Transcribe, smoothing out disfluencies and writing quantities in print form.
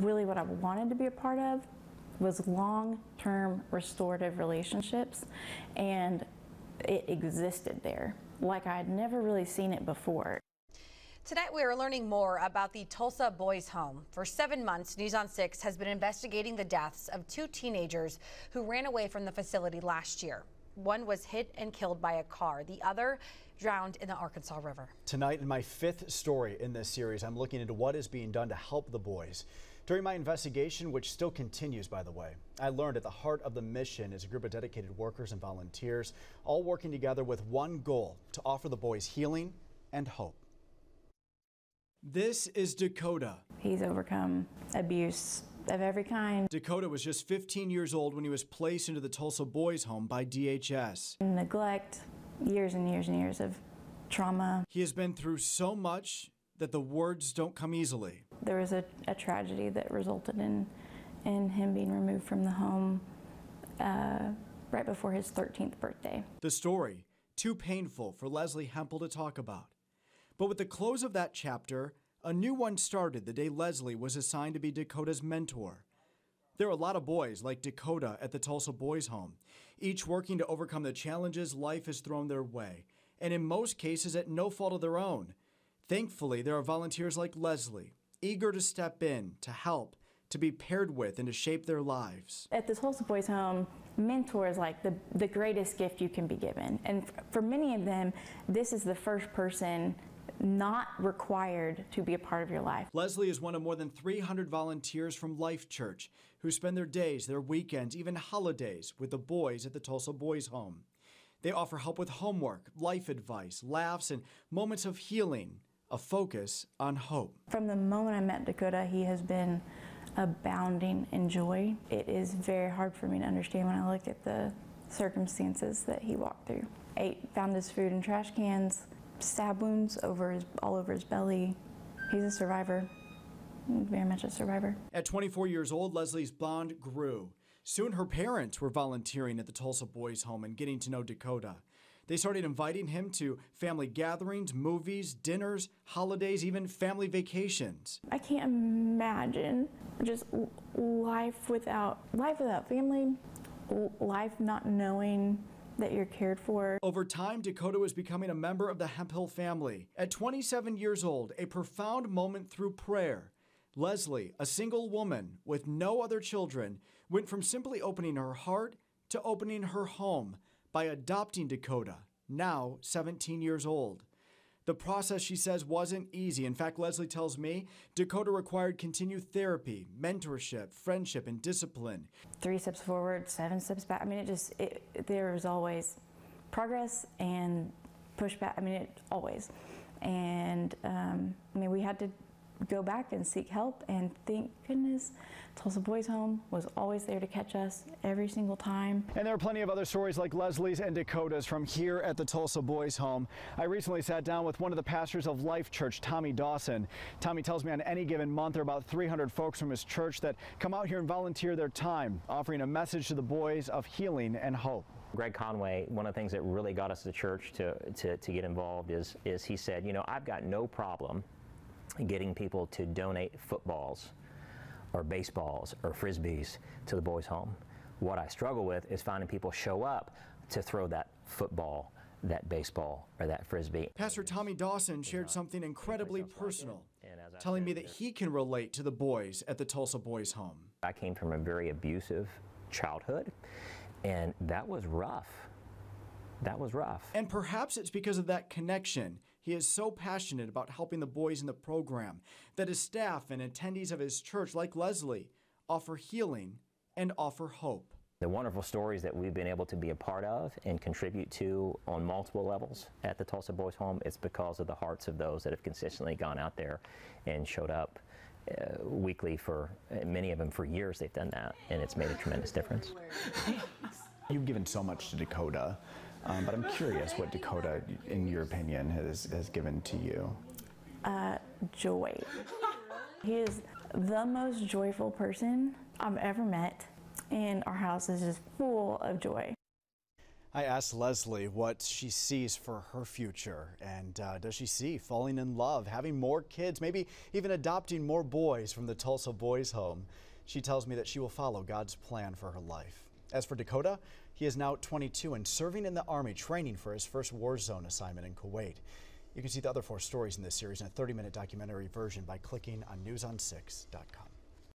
really what I wanted to be a part of was long-term restorative relationships, and it existed there like I had never really seen it before. Tonight we are learning more about the Tulsa Boys Home. For 7 months, News on 6 has been investigating the deaths of 2 teenagers who ran away from the facility last year. One was hit and killed by a car. The other drowned in the Arkansas River. Tonight, in my 5th story in this series, I'm looking into what is being done to help the boys. During my investigation, which still continues, by the way, I learned at the heart of the mission is a group of dedicated workers and volunteers, all working together with one goal: to offer the boys healing and hope. This is Dakota. He's overcome abuse of every kind. Dakota was just 15 years old when he was placed into the Tulsa Boys Home by DHS. Neglect, years and years and years of trauma. He has been through so much that the words don't come easily. There was a tragedy that resulted in him being removed from the home right before his 13th birthday. The story, too painful for Leslie Hempel to talk about. But with the close of that chapter, a new one started the day Leslie was assigned to be Dakota's mentor. There are a lot of boys like Dakota at the Tulsa Boys Home, each working to overcome the challenges life has thrown their way, and in most cases at no fault of their own. Thankfully, there are volunteers like Leslie, eager to step in, to help, to be paired with, and to shape their lives. At the Tulsa Boys Home, mentor is like the greatest gift you can be given. And for many of them, this is the first person not required to be a part of your life. Leslie is one of more than 300 volunteers from Life Church who spend their days, their weekends, even holidays with the boys at the Tulsa Boys Home. They offer help with homework, life advice, laughs, and moments of healing, a focus on hope. From the moment I met Dakota, he has been abounding in joy. It is very hard for me to understand when I look at the circumstances that he walked through. Found his food in trash cans, stab wounds all over his belly. He's a survivor, very much a survivor. At 24 years old, Leslie's bond grew. Soon her parents were volunteering at the Tulsa Boys Home and getting to know Dakota. They started inviting him to family gatherings, movies, dinners, holidays, even family vacations. I can't imagine just life without family, life not knowing that you're cared for. Over time, Dakota was becoming a member of the Hemphill family. At 27 years old, a profound moment through prayer, Leslie, a single woman with no other children, went from simply opening her heart to opening her home by adopting Dakota, now 17 years old. The process, she says, wasn't easy. In fact, Leslie tells me Dakota required continued therapy, mentorship, friendship, and discipline. 3 steps forward, 7 steps back. I mean, there was always progress and pushback. I mean, always. And we had to go back and seek help, and thank goodness Tulsa Boys Home was always there to catch us every single time. And there are plenty of other stories like Leslie's and Dakota's from here at the Tulsa Boys Home. I recently sat down with one of the pastors of Life Church, Tommy Dawson. Tommy tells me on any given month there are about 300 folks from his church that come out here and volunteer their time, offering a message to the boys of healing and hope. Greg Conway, one of the things that really got us as a church to get involved is he said, you know, I've got no problem getting people to donate footballs or baseballs or frisbees to the boys' home. What I struggle with is finding people show up to throw that football, that baseball, or that frisbee. Pastor Tommy Dawson shared something incredibly personal, telling me that he can relate to the boys at the Tulsa Boys Home. I came from a very abusive childhood, and that was rough. That was rough. And perhaps it's because of that connection. He is so passionate about helping the boys in the program that his staff and attendees of his church, like Leslie, offer healing and offer hope. The wonderful stories that we've been able to be a part of and contribute to on multiple levels at the Tulsa Boys Home, it's because of the hearts of those that have consistently gone out there and showed up weekly for many of them for years. They've done that, and it's made a tremendous difference. You've given so much to Dakota. But I'm curious what Dakota, in your opinion, has given to you. Joy. He is the most joyful person I've ever met, and our house is just full of joy. I asked Leslie what she sees for her future, and does she see falling in love, having more kids, maybe even adopting more boys from the Tulsa Boys Home. She tells me that she will follow God's plan for her life. As for Dakota, he is now 22 and serving in the Army, training for his first war zone assignment in Kuwait. You can see the other 4 stories in this series in a 30-minute documentary version by clicking on newson6.com.